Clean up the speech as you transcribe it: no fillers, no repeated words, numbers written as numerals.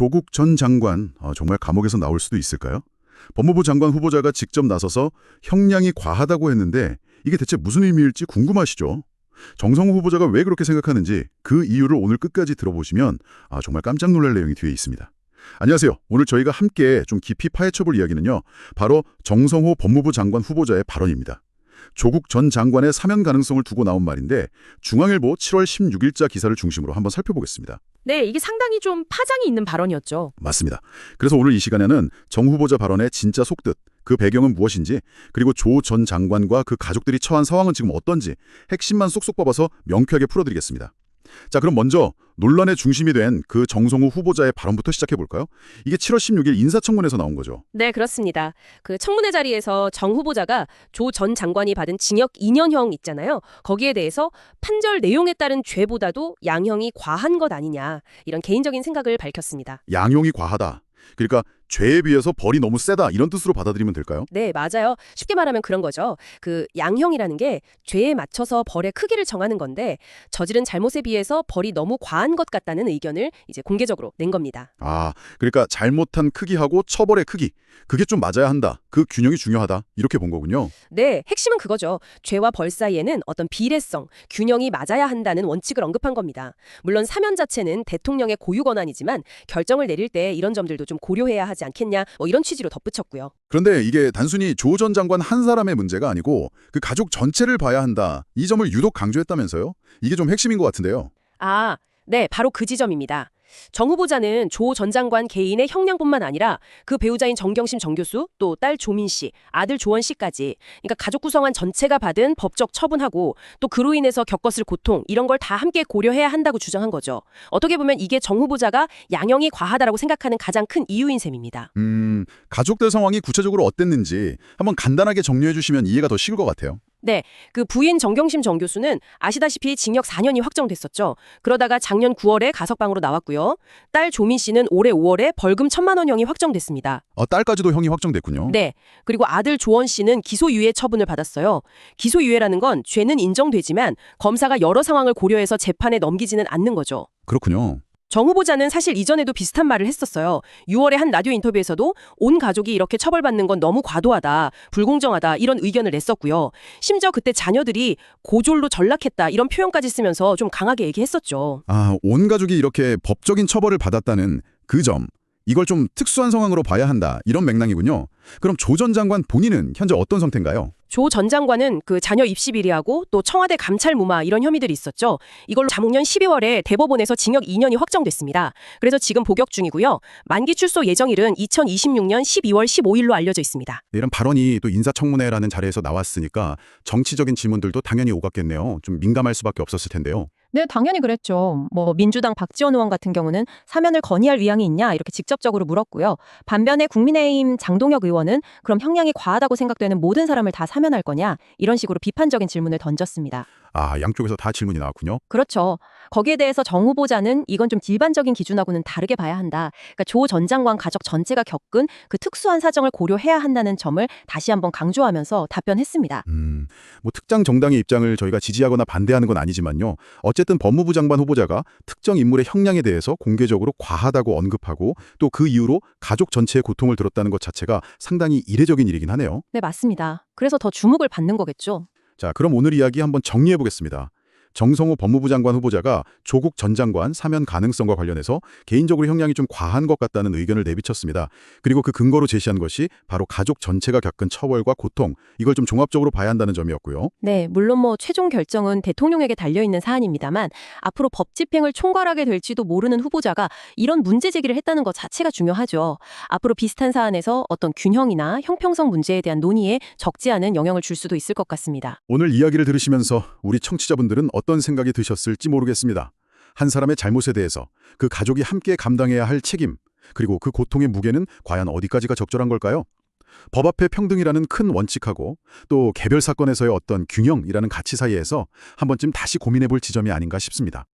조국 전 장관, 정말 감옥에서 나올 수도 있을까요? 법무부 장관 후보자가 직접 나서서 형량이 과하다고 했는데 이게 대체 무슨 의미일지 궁금하시죠? 정성호 후보자가 왜 그렇게 생각하는지 그 이유를 오늘 끝까지 들어보시면 정말 깜짝 놀랄 내용이 뒤에 있습니다. 안녕하세요. 오늘 저희가 함께 좀 깊이 파헤쳐볼 이야기는요. 바로 정성호 법무부 장관 후보자의 발언입니다. 조국 전 장관의 사면 가능성을 두고 나온 말인데 중앙일보 7월 16일자 기사를 중심으로 한번 살펴보겠습니다. 네, 이게 상당히 좀 파장이 있는 발언이었죠. 맞습니다. 그래서 오늘 이 시간에는 정 후보자 발언의 진짜 속뜻, 그 배경은 무엇인지, 그리고 조 전 장관과 그 가족들이 처한 상황은 지금 어떤지 핵심만 쏙쏙 뽑아서 명쾌하게 풀어드리겠습니다. 자, 그럼 먼저 논란의 중심이 된 그 정성호 후보자의 발언부터 시작해볼까요? 이게 7월 16일 인사청문회에서 나온 거죠. 네, 그렇습니다. 그 청문회 자리에서 정 후보자가 조 전 장관이 받은 징역 2년형 있잖아요. 거기에 대해서 판결 내용에 따른 죄보다도 양형이 과한 것 아니냐, 이런 개인적인 생각을 밝혔습니다. 양형이 과하다. 그러니까 죄에 비해서 벌이 너무 세다 이런 뜻으로 받아들이면 될까요? 네, 맞아요. 쉽게 말하면 그런 거죠. 그 양형이라는 게 죄에 맞춰서 벌의 크기를 정하는 건데 저지른 잘못에 비해서 벌이 너무 과한 것 같다는 의견을 이제 공개적으로 낸 겁니다. 그러니까 잘못한 크기하고 처벌의 크기, 그게 좀 맞아야 한다. 그 균형이 중요하다. 이렇게 본 거군요. 네, 핵심은 그거죠. 죄와 벌 사이에는 어떤 비례성, 균형이 맞아야 한다는 원칙을 언급한 겁니다. 물론 사면 자체는 대통령의 고유 권한이지만 결정을 내릴 때 이런 점들도 좀 고려해야 하지 않겠냐, 이런 취지로 덧붙였고요. 그런데 이게 단순히 조 전 장관 한 사람의 문제가 아니고 그 가족 전체를 봐야 한다. 이 점을 유독 강조했다면서요? 이게 좀 핵심인 것 같은데요. 네, 바로 그 지점입니다. 정 후보자는 조 전 장관 개인의 형량뿐만 아니라 그 배우자인 정경심 정 교수, 또 딸 조민 씨, 아들 조원 씨까지, 그러니까 가족 구성원 전체가 받은 법적 처분하고 또 그로 인해서 겪었을 고통, 이런 걸 다 함께 고려해야 한다고 주장한 거죠. 어떻게 보면 이게 정 후보자가 양형이 과하다라고 생각하는 가장 큰 이유인 셈입니다. 가족들 상황이 구체적으로 어땠는지 한번 간단하게 정리해 주시면 이해가 더 쉬울 것 같아요. 네, 그 부인 정경심 정 교수는 아시다시피 징역 4년이 확정됐었죠. 그러다가 작년 9월에 가석방으로 나왔고요. 딸 조민 씨는 올해 5월에 벌금 1,000만 원형이 확정됐습니다. 딸까지도 형이 확정됐군요. 네, 그리고 아들 조원 씨는 기소유예 처분을 받았어요. 기소유예라는 건 죄는 인정되지만 검사가 여러 상황을 고려해서 재판에 넘기지는 않는 거죠. 그렇군요. 정 후보자는 사실 이전에도 비슷한 말을 했었어요. 6월에 한 라디오 인터뷰에서도 온 가족이 이렇게 처벌받는 건 너무 과도하다, 불공정하다, 이런 의견을 냈었고요. 심지어 그때 자녀들이 고졸로 전락했다, 이런 표현까지 쓰면서 좀 강하게 얘기했었죠. 온 가족이 이렇게 법적인 처벌을 받았다는 그 점, 이걸 좀 특수한 상황으로 봐야 한다. 이런 맥락이군요. 그럼 조 전 장관 본인은 현재 어떤 상태인가요? 조 전 장관은 그 자녀 입시 비리하고 또 청와대 감찰 무마, 이런 혐의들이 있었죠. 이걸로 자목년 12월에 대법원에서 징역 2년이 확정됐습니다. 그래서 지금 복역 중이고요. 만기 출소 예정일은 2026년 12월 15일로 알려져 있습니다. 이런 발언이 또 인사청문회라는 자리에서 나왔으니까 정치적인 질문들도 당연히 오갔겠네요. 좀 민감할 수밖에 없었을 텐데요. 네, 당연히 그랬죠. 민주당 박지원 의원 같은 경우는 사면을 건의할 의향이 있냐 이렇게 직접적으로 물었고요. 반면에 국민의힘 장동혁 의원은 그럼 형량이 과하다고 생각되는 모든 사람을 다 사면할 거냐 이런 식으로 비판적인 질문을 던졌습니다. 양쪽에서 다 질문이 나왔군요. 그렇죠. 거기에 대해서 정 후보자는 이건 좀 일반적인 기준하고는 다르게 봐야 한다. 그러니까 조 전 장관 가족 전체가 겪은 그 특수한 사정을 고려해야 한다는 점을 다시 한번 강조하면서 답변했습니다. 특정 정당의 입장을 저희가 지지하거나 반대하는 건 아니지만요. 어쨌든 법무부 장관 후보자가 특정 인물의 형량에 대해서 공개적으로 과하다고 언급하고 또 그 이후로 가족 전체의 고통을 들었다는 것 자체가 상당히 이례적인 일이긴 하네요. 네, 맞습니다. 그래서 더 주목을 받는 거겠죠. 자, 그럼 오늘 이야기 한번 정리해 보겠습니다. 정성호 법무부 장관 후보자가 조국 전 장관 사면 가능성과 관련해서 개인적으로 형량이 좀 과한 것 같다는 의견을 내비쳤습니다. 그리고 그 근거로 제시한 것이 바로 가족 전체가 겪은 처벌과 고통, 이걸 좀 종합적으로 봐야 한다는 점이었고요. 네, 물론 최종 결정은 대통령에게 달려있는 사안입니다만 앞으로 법 집행을 총괄하게 될지도 모르는 후보자가 이런 문제 제기를 했다는 것 자체가 중요하죠. 앞으로 비슷한 사안에서 어떤 균형이나 형평성 문제에 대한 논의에 적지 않은 영향을 줄 수도 있을 것 같습니다. 오늘 이야기를 들으시면서 우리 청취자분들은 어떤 생각이 드셨을지 모르겠습니다. 한 사람의 잘못에 대해서 그 가족이 함께 감당해야 할 책임, 그리고 그 고통의 무게는 과연 어디까지가 적절한 걸까요? 법 앞에 평등이라는 큰 원칙하고 또 개별 사건에서의 어떤 균형이라는 가치 사이에서 한 번쯤 다시 고민해 볼 지점이 아닌가 싶습니다.